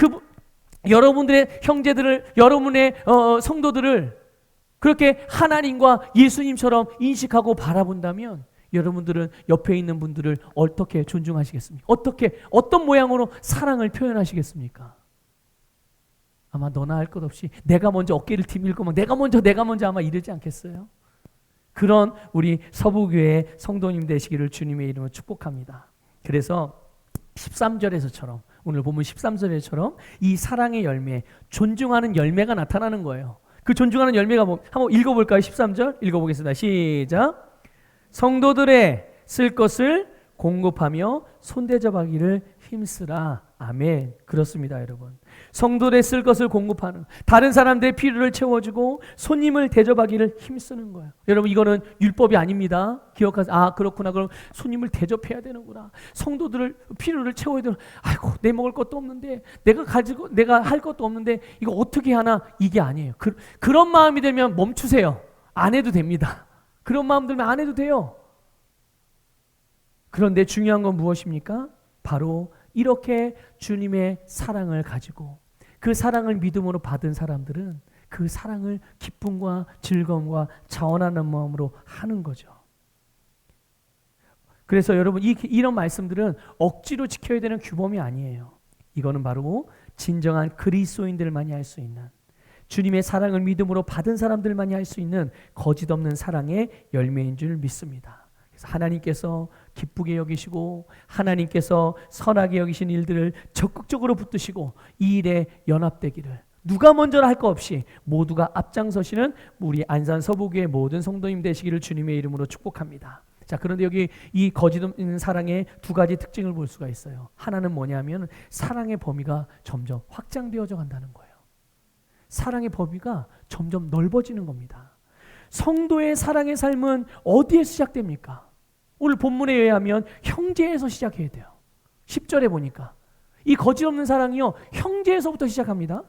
여러분들의 형제들을 여러분의 성도들을 그렇게 하나님과 예수님처럼 인식하고 바라본다면 여러분들은 옆에 있는 분들을 어떻게 존중하시겠습니까? 어떤 모양으로 사랑을 표현하시겠습니까? 아마 너나 할 것 없이 내가 먼저 어깨를 디밀고 막 내가 먼저 아마 이러지 않겠어요? 그런 우리 서부교회 성도님 되시기를 주님의 이름으로 축복합니다. 그래서 13절에서처럼 오늘 본문 13절에처럼 이 사랑의 열매, 존중하는 열매가 나타나는 거예요. 그 존중하는 열매가 한번 읽어볼까요? 13절 읽어보겠습니다. 시작. 성도들의 쓸 것을 공급하며 손대접하기를 힘쓰라. 아멘. 그렇습니다, 여러분. 성도들의 쓸 것을 공급하는, 다른 사람들의 필요를 채워주고 손님을 대접하기를 힘쓰는 거예요. 여러분 이거는 율법이 아닙니다. 기억하세요. 그렇구나. 그럼 손님을 대접해야 되는구나. 성도들을 필요를 채워야 되는. 아이고 내 먹을 것도 없는데 내가 할 것도 없는데 이거 어떻게 하나, 이게 아니에요. 그런 마음이 되면 멈추세요. 안 해도 됩니다. 그런 마음 들면 안 해도 돼요. 그런데 중요한 건 무엇입니까? 바로 이렇게 주님의 사랑을 가지고 그 사랑을 믿음으로 받은 사람들은 그 사랑을 기쁨과 즐거움과 자원하는 마음으로 하는 거죠. 그래서 여러분 이런 말씀들은 억지로 지켜야 되는 규범이 아니에요. 이거는 바로 진정한 그리스도인들만이 할 수 있는, 주님의 사랑을 믿음으로 받은 사람들만이 할 수 있는 거짓 없는 사랑의 열매인 줄 믿습니다. 그래서 하나님께서 기쁘게 여기시고 하나님께서 선하게 여기신 일들을 적극적으로 붙드시고 이 일에 연합되기를, 누가 먼저라 할 거 없이 모두가 앞장서시는 우리 안산 서부교회 모든 성도님 되시기를 주님의 이름으로 축복합니다. 자, 그런데 여기 이 거짓 없는 사랑의 두 가지 특징을 볼 수가 있어요. 하나는 뭐냐면 사랑의 범위가 점점 확장되어져 간다는 거예요. 사랑의 범위가 점점 넓어지는 겁니다. 성도의 사랑의 삶은 어디에서 시작됩니까? 오늘 본문에 의하면 형제에서 시작해야 돼요. 10절에 보니까 이 거짓 없는 사랑이요, 형제에서부터 시작합니다.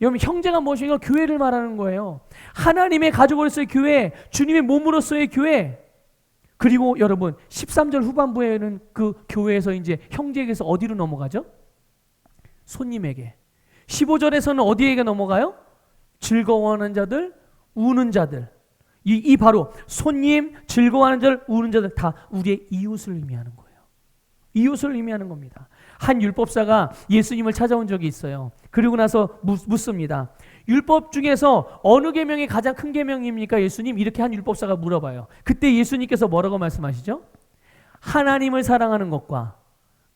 여러분 형제가 무엇인가? 교회를 말하는 거예요. 하나님의 가족으로서의 교회, 주님의 몸으로서의 교회. 그리고 여러분 13절 후반부에는 그 교회에서 이제 형제에게서 어디로 넘어가죠? 손님에게. 15절에서는 어디에게 넘어가요? 즐거워하는 자들, 우는 자들. 이 바로 손님, 즐거워하는 자들, 우는 자들 다 우리의 이웃을 의미하는 거예요. 이웃을 의미하는 겁니다. 한 율법사가 예수님을 찾아온 적이 있어요. 그리고 나서 묻습니다. 율법 중에서 어느 계명이 가장 큰 계명입니까, 예수님? 이렇게 한 율법사가 물어봐요. 그때 예수님께서 뭐라고 말씀하시죠? 하나님을 사랑하는 것과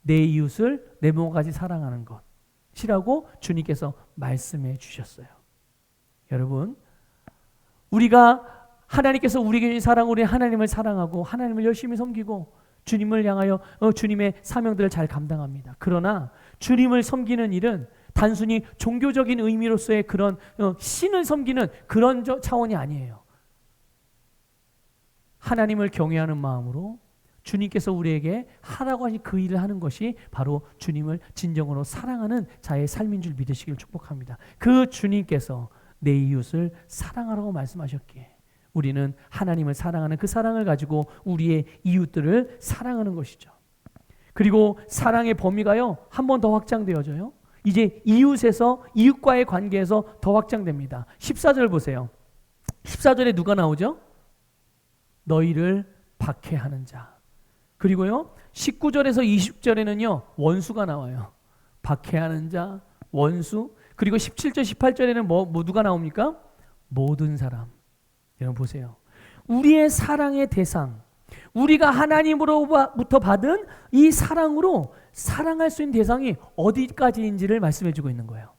내 이웃을 내 몸같이 사랑하는 것이라고 주님께서 말씀해 주셨어요. 여러분, 우리가 하나님께서 우리에게 주신 사랑, 우리 하나님을 사랑하고 하나님을 열심히 섬기고 주님을 향하여 주님의 사명들을 잘 감당합니다. 그러나 주님을 섬기는 일은 단순히 종교적인 의미로서의 그런 신을 섬기는 그런 차원이 아니에요. 하나님을 경외하는 마음으로 주님께서 우리에게 하라고 하신 그 일을 하는 것이 바로 주님을 진정으로 사랑하는 자의 삶인 줄 믿으시길 축복합니다. 그 주님께서 내 이웃을 사랑하라고 말씀하셨기에 우리는 하나님을 사랑하는 그 사랑을 가지고 우리의 이웃들을 사랑하는 것이죠. 그리고 사랑의 범위가요, 한 번 더 확장되어져요. 이제 이웃에서, 이웃과의 관계에서 더 확장됩니다. 14절 보세요. 14절에 누가 나오죠? 너희를 박해하는 자. 그리고요 19절에서 20절에는요 원수가 나와요. 박해하는 자, 원수. 그리고 17절 18절에는 뭐 누가 나옵니까? 모든 사람. 여러분 보세요. 우리의 사랑의 대상, 우리가 하나님으로부터 받은 이 사랑으로 사랑할 수 있는 대상이 어디까지인지를 말씀해 주고 있는 거예요.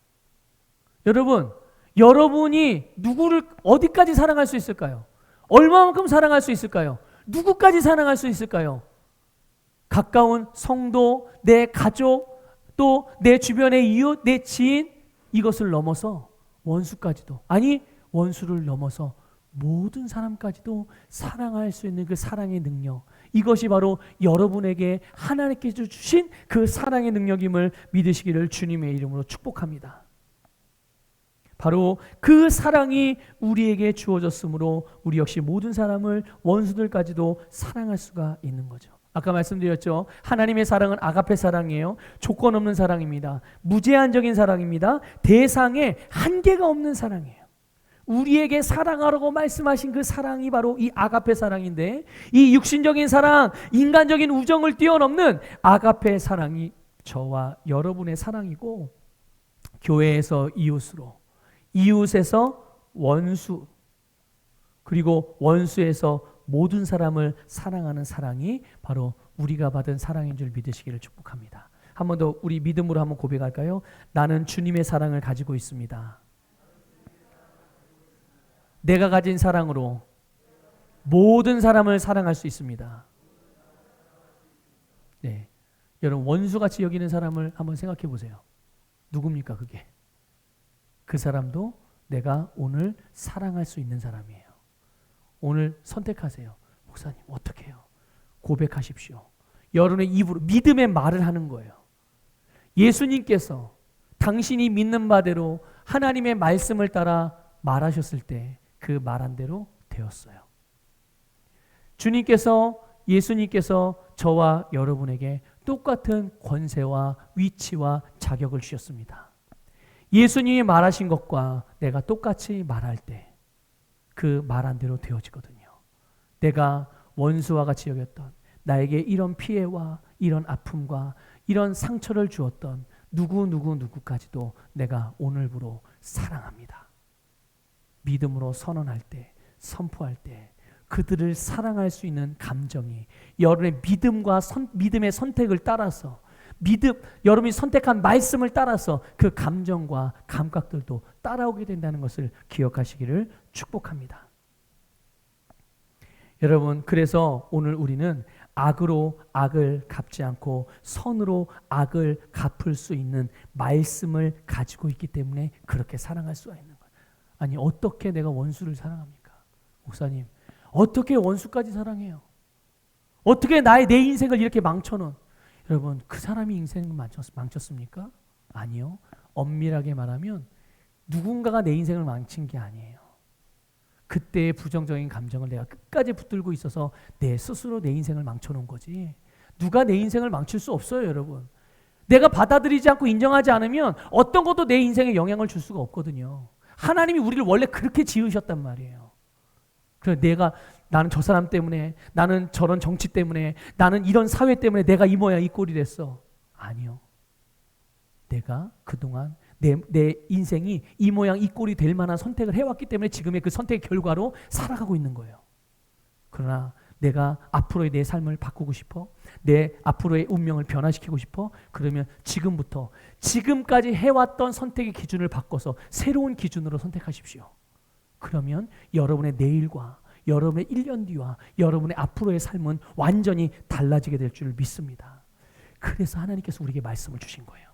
여러분, 여러분이 누구를 어디까지 사랑할 수 있을까요? 얼마만큼 사랑할 수 있을까요? 누구까지 사랑할 수 있을까요? 가까운 성도, 내 가족, 또 내 주변의 이웃, 내 지인, 이것을 넘어서 원수까지도, 아니 원수를 넘어서 모든 사람까지도 사랑할 수 있는 그 사랑의 능력, 이것이 바로 여러분에게 하나님께서 주신 그 사랑의 능력임을 믿으시기를 주님의 이름으로 축복합니다. 바로 그 사랑이 우리에게 주어졌으므로 우리 역시 모든 사람을, 원수들까지도 사랑할 수가 있는 거죠. 아까 말씀드렸죠. 하나님의 사랑은 아가페 사랑이에요. 조건 없는 사랑입니다. 무제한적인 사랑입니다. 대상에 한계가 없는 사랑이에요. 우리에게 사랑하라고 말씀하신 그 사랑이 바로 이 아가페 사랑인데, 이 육신적인 사랑, 인간적인 우정을 뛰어넘는 아가페 사랑이 저와 여러분의 사랑이고, 교회에서 이웃으로, 이웃에서 원수, 그리고 원수에서 모든 사람을 사랑하는 사랑이 바로 우리가 받은 사랑인 줄 믿으시기를 축복합니다. 한 번 더 우리 믿음으로 한번 고백할까요? 나는 주님의 사랑을 가지고 있습니다. 내가 가진 사랑으로 모든 사람을 사랑할 수 있습니다. 네, 여러분 원수같이 여기는 사람을 한번 생각해 보세요. 누굽니까 그게? 그 사람도 내가 오늘 사랑할 수 있는 사람이에요. 오늘 선택하세요. 목사님 어떻게 해요? 고백하십시오. 여러분의 입으로 믿음의 말을 하는 거예요. 예수님께서 당신이 믿는 바대로 하나님의 말씀을 따라 말하셨을 때 그 말한 대로 되었어요. 주님께서, 예수님께서 저와 여러분에게 똑같은 권세와 위치와 자격을 주셨습니다. 예수님이 말하신 것과 내가 똑같이 말할 때 그 말한 대로 되어지거든요. 내가 원수와 같이 여겼던, 나에게 이런 피해와 이런 아픔과 이런 상처를 주었던 누구까지도 내가 오늘부로 사랑합니다. 믿음으로 선언할 때, 선포할 때 그들을 사랑할 수 있는 감정이 여러분의 믿음의 선택을 따라서, 여러분이 선택한 말씀을 따라서 그 감정과 감각들도 따라오게 된다는 것을 기억하시기를 축복합니다. 여러분, 그래서 오늘 우리는 악으로 악을 갚지 않고 선으로 악을 갚을 수 있는 말씀을 가지고 있기 때문에 그렇게 사랑할 수가 있는 거예요. 아니 어떻게 내가 원수를 사랑합니까? 목사님 어떻게 원수까지 사랑해요? 어떻게 내 인생을 이렇게 망쳐놓은, 여러분 그 사람이 인생을 망쳤습니까? 아니요. 엄밀하게 말하면 누군가가 내 인생을 망친 게 아니에요. 그때의 부정적인 감정을 내가 끝까지 붙들고 있어서 내 스스로 내 인생을 망쳐놓은 거지, 누가 내 인생을 망칠 수 없어요. 여러분 내가 받아들이지 않고 인정하지 않으면 어떤 것도 내 인생에 영향을 줄 수가 없거든요. 하나님이 우리를 원래 그렇게 지으셨단 말이에요. 그래서 나는 저 사람 때문에, 나는 저런 정치 때문에, 나는 이런 사회 때문에 내가 이 모양 이 꼴이 됐어. 아니요. 내가 그동안 내 인생이 이 모양 이 꼴이 될 만한 선택을 해왔기 때문에 지금의 그 선택의 결과로 살아가고 있는 거예요. 그러나 내가 앞으로의 내 삶을 바꾸고 싶어? 내 앞으로의 운명을 변화시키고 싶어? 그러면 지금부터 지금까지 해왔던 선택의 기준을 바꿔서 새로운 기준으로 선택하십시오. 그러면 여러분의 내일과 여러분의 1년 뒤와 여러분의 앞으로의 삶은 완전히 달라지게 될 줄 믿습니다. 그래서 하나님께서 우리에게 말씀을 주신 거예요.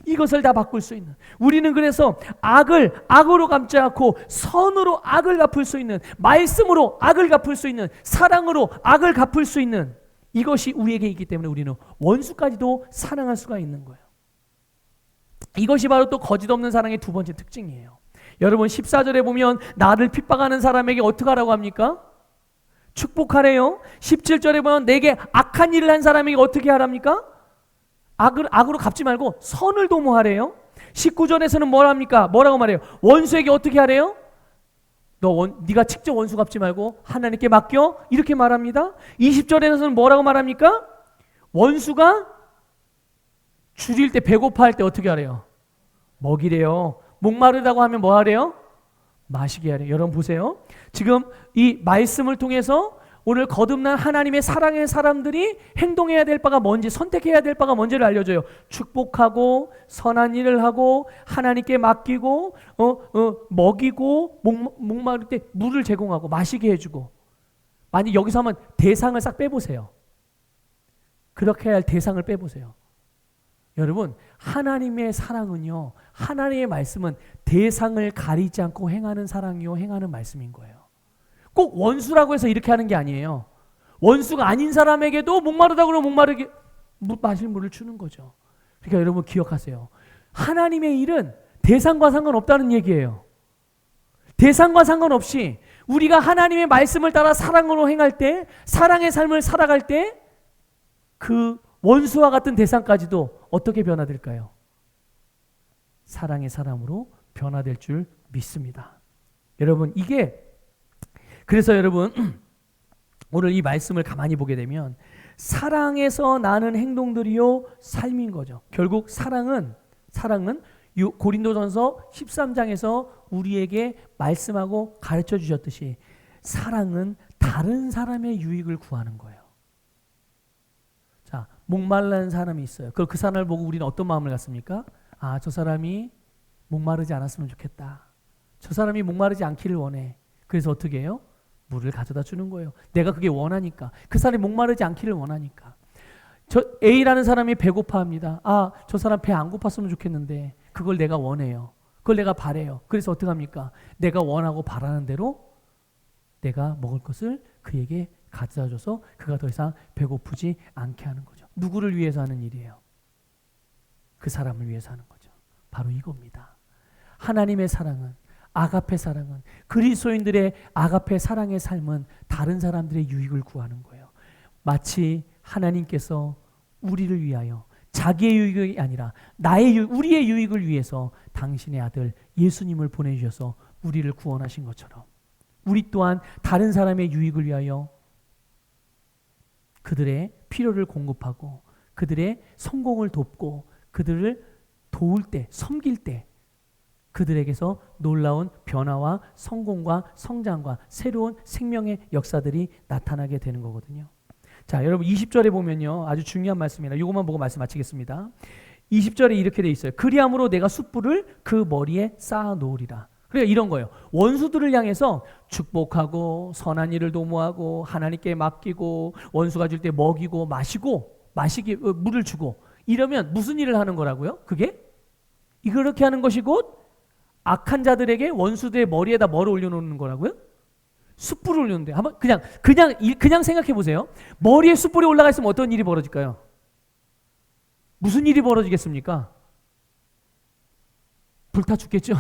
이것을 다 바꿀 수 있는, 우리는 그래서 악을 악으로 갚지 않고 선으로 악을 갚을 수 있는, 말씀으로 악을 갚을 수 있는, 사랑으로 악을 갚을 수 있는, 이것이 우리에게 있기 때문에 우리는 원수까지도 사랑할 수가 있는 거예요. 이것이 바로 또 거짓 없는 사랑의 두 번째 특징이에요. 여러분 14절에 보면 나를 핍박하는 사람에게 어떻게 하라고 합니까? 축복하래요. 17절에 보면 내게 악한 일을 한 사람에게 어떻게 하랍니까? 악으로 갚지 말고 선을 도모하래요. 19절에서는 뭐랍니까? 뭐라고 말해요? 원수에게 어떻게 하래요? 네가 직접 원수 갚지 말고 하나님께 맡겨, 이렇게 말합니다. 20절에서는 뭐라고 말합니까? 원수가 줄일 때, 배고파할 때 어떻게 하래요? 먹이래요. 목마르다고 하면 뭐 하래요? 마시게 하래요. 여러분 보세요. 지금 이 말씀을 통해서 오늘 거듭난 하나님의 사랑의 사람들이 행동해야 될 바가 뭔지, 선택해야 될 바가 뭔지를 알려줘요. 축복하고 선한 일을 하고 하나님께 맡기고 먹이고 목마를 때 물을 제공하고 마시게 해주고. 만약 여기서 하면 대상을 싹 빼보세요. 그렇게 해야 할 대상을 빼보세요. 여러분 하나님의 사랑은요, 하나님의 말씀은 대상을 가리지 않고 행하는 사랑이요 행하는 말씀인 거예요. 꼭 원수라고 해서 이렇게 하는 게 아니에요. 원수가 아닌 사람에게도 목마르다 그러면 목마르게 마실 물을 주는 거죠. 그러니까 여러분 기억하세요. 하나님의 일은 대상과 상관없다는 얘기예요. 대상과 상관없이 우리가 하나님의 말씀을 따라 사랑으로 행할 때, 사랑의 삶을 살아갈 때 그 원수와 같은 대상까지도 어떻게 변화될까요? 사랑의 사람으로 변화될 줄 믿습니다. 여러분 이게, 그래서 여러분 오늘 이 말씀을 가만히 보게 되면 사랑에서 나는 행동들이요 삶인 거죠. 결국 사랑은 고린도전서 13장에서 우리에게 말씀하고 가르쳐 주셨듯이 사랑은 다른 사람의 유익을 구하는 거예요. 자, 목말라는 사람이 있어요. 그 사람을 보고 우리는 어떤 마음을 갖습니까? 아, 저 사람이 목마르지 않았으면 좋겠다. 저 사람이 목마르지 않기를 원해. 그래서 어떻게 해요? 물을 가져다 주는 거예요. 내가 그게 원하니까. 그 사람이 목마르지 않기를 원하니까. 저 A라는 사람이 배고파합니다. 아, 저 사람 배 안 고팠으면 좋겠는데 그걸 내가 원해요. 그걸 내가 바래요. 그래서 어떻게 합니까? 내가 원하고 바라는 대로 내가 먹을 것을 그에게 가져다 줘서 그가 더 이상 배고프지 않게 하는 거죠. 누구를 위해서 하는 일이에요? 그 사람을 위해서 하는 거죠. 바로 이겁니다. 하나님의 사랑은, 아가페 사랑은, 그리스도인들의 아가페 사랑의 삶은 다른 사람들의 유익을 구하는 거예요. 마치 하나님께서 우리를 위하여 자기의 유익이 아니라 우리의 유익을 위해서 당신의 아들 예수님을 보내주셔서 우리를 구원하신 것처럼 우리 또한 다른 사람의 유익을 위하여 그들의 필요를 공급하고 그들의 성공을 돕고 그들을 도울 때, 섬길 때 그들에게서 놀라운 변화와 성공과 성장과 새로운 생명의 역사들이 나타나게 되는 거거든요. 자, 여러분 20절에 보면요, 아주 중요한 말씀이라 이것만 보고 말씀 마치겠습니다. 20절에 이렇게 돼 있어요. 그리함으로 내가 숯불을 그 머리에 쌓아 놓으리라. 그러니까 이런 거예요. 원수들을 향해서 축복하고 선한 일을 도모하고 하나님께 맡기고 원수가 줄 때 먹이고 마시기 물을 주고 이러면 무슨 일을 하는 거라고요? 그게 그렇게 하는 것이 곧 악한 자들에게 원수들의 머리에다 뭐를 올려놓는 거라고요? 숯불을 올리는데 한번 그냥 생각해 보세요. 머리에 숯불이 올라가 있으면 어떤 일이 벌어질까요? 무슨 일이 벌어지겠습니까? 불타 죽겠죠?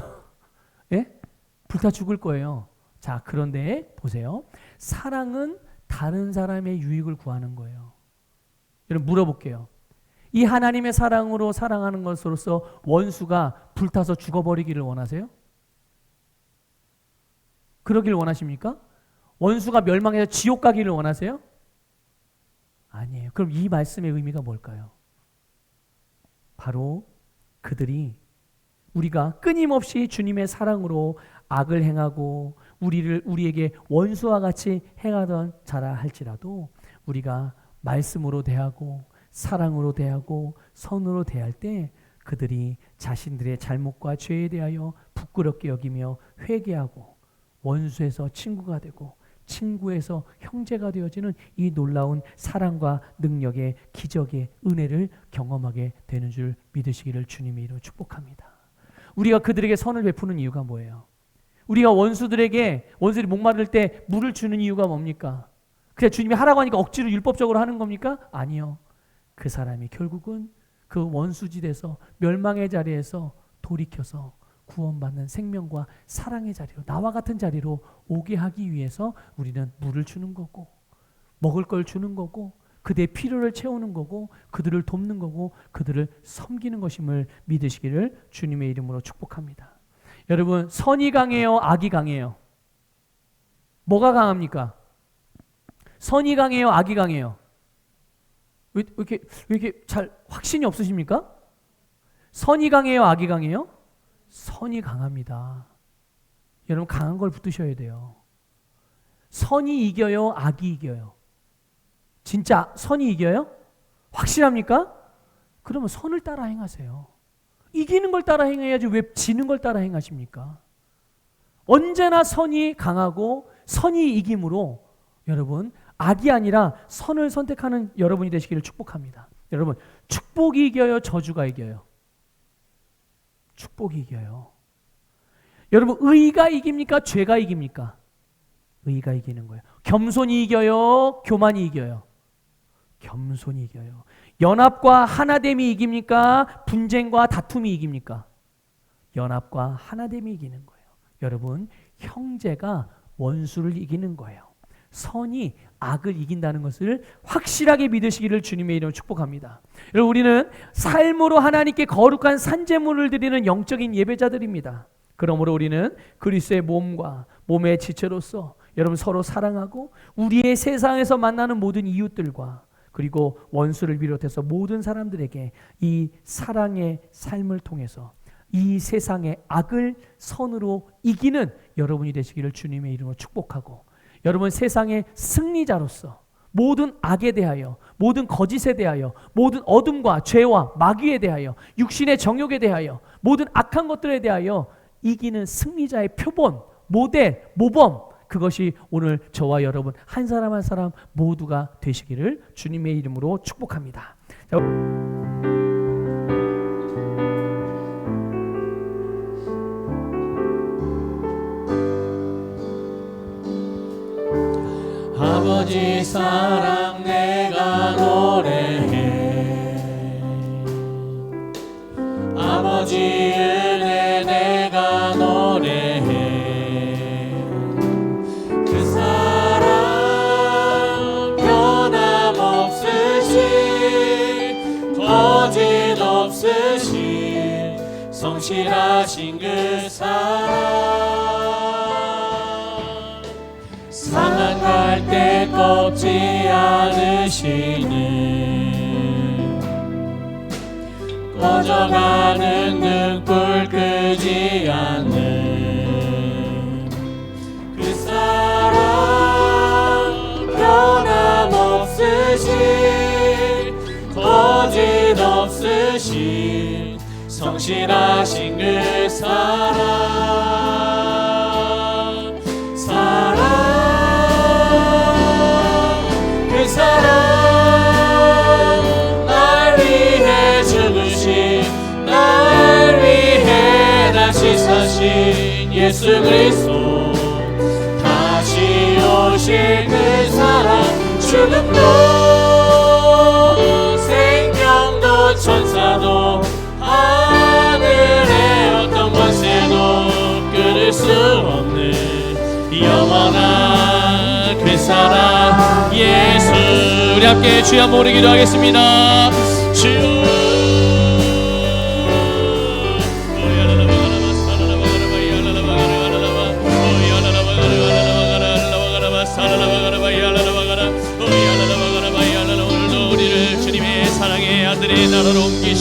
예? 불타 죽을 거예요. 자, 그런데 보세요. 사랑은 다른 사람의 유익을 구하는 거예요. 여러분 물어볼게요. 이 하나님의 사랑으로 사랑하는 것으로서 원수가 불타서 죽어버리기를 원하세요? 그러길 원하십니까? 원수가 멸망해서 지옥 가기를 원하세요? 아니에요. 그럼 이 말씀의 의미가 뭘까요? 바로 그들이 우리가 끊임없이 주님의 사랑으로 악을 행하고 우리에게 원수와 같이 행하던 자라 할지라도 우리가 말씀으로 대하고 사랑으로 대하고 선으로 대할 때 그들이 자신들의 잘못과 죄에 대하여 부끄럽게 여기며 회개하고 원수에서 친구가 되고 친구에서 형제가 되어지는 이 놀라운 사랑과 능력의 기적의 은혜를 경험하게 되는 줄 믿으시기를 주님의 이름으로 축복합니다. 우리가 그들에게 선을 베푸는 이유가 뭐예요? 우리가 원수들이 목마를 때 물을 주는 이유가 뭡니까? 그냥 주님이 하라고 하니까 억지로 율법적으로 하는 겁니까? 아니요. 그 사람이 결국은 그 원수지대에서 멸망의 자리에서 돌이켜서 구원받는 생명과 사랑의 자리로, 나와 같은 자리로 오게 하기 위해서 우리는 물을 주는 거고 먹을 걸 주는 거고 그들의 필요를 채우는 거고 그들을 돕는 거고 그들을 섬기는 것임을 믿으시기를 주님의 이름으로 축복합니다. 여러분, 선이 강해요? 악이 강해요? 뭐가 강합니까? 선이 강해요? 악이 강해요? 왜 이렇게 잘 확신이 없으십니까? 선이 강해요? 악이 강해요? 선이 강합니다. 여러분, 강한 걸 붙드셔야 돼요. 선이 이겨요? 악이 이겨요? 진짜 선이 이겨요? 확실합니까? 그러면 선을 따라 행하세요. 이기는 걸 따라 행해야지 왜 지는 걸 따라 행하십니까? 언제나 선이 강하고 선이 이김으로 여러분, 악이 아니라 선을 선택하는 여러분이 되시기를 축복합니다. 여러분, 축복이 이겨요? 저주가 이겨요? 축복이 이겨요. 여러분, 의가 이깁니까? 죄가 이깁니까? 의가 이기는 거예요. 겸손이 이겨요? 교만이 이겨요? 겸손이 이겨요. 연합과 하나됨이 이깁니까? 분쟁과 다툼이 이깁니까? 연합과 하나됨이 이기는 거예요. 여러분, 형제가 원수를 이기는 거예요. 선이 악을 이긴다는 것을 확실하게 믿으시기를 주님의 이름으로 축복합니다. 여러분, 우리는 삶으로 하나님께 거룩한 산제물을 드리는 영적인 예배자들입니다. 그러므로 우리는 그리스도의 몸과 몸의 지체로서 여러분 서로 사랑하고 우리의 세상에서 만나는 모든 이웃들과 그리고 원수를 비롯해서 모든 사람들에게 이 사랑의 삶을 통해서 이 세상의 악을 선으로 이기는 여러분이 되시기를 주님의 이름으로 축복하고, 여러분 세상의 승리자로서 모든 악에 대하여, 모든 거짓에 대하여, 모든 어둠과 죄와 마귀에 대하여, 육신의 정욕에 대하여, 모든 악한 것들에 대하여 이기는 승리자의 표본, 모델, 모범, 그것이 오늘 저와 여러분 한 사람 한 사람 모두가 되시기를 주님의 이름으로 축복합니다. 아버지 사랑 내가 노래해, 아버지 은혜 내가 노래해. 그 사랑 변함없으신 거짓 없으신 성실하신 그 사랑, 상한 때 꺾지 않으시는, 꺼져가는 등불 끄지 않는 그 사랑, 변함없으신 거짓 없으신 성실하신 그 사랑, 그 사랑, 날 위해 죽으신, 날 위해 다시 사신 예수 그리스도, 다시 오실 그 사랑, 죽음도 생명도 천사도 하늘의 어떤 권세도 끊을 수 없는 영원한 그 사랑 예수. 우리 함께 주여 한번 부르 기도하겠습니다. 주여 오늘도 우리를 주님의 사랑의 아들의 나라로 옮기시고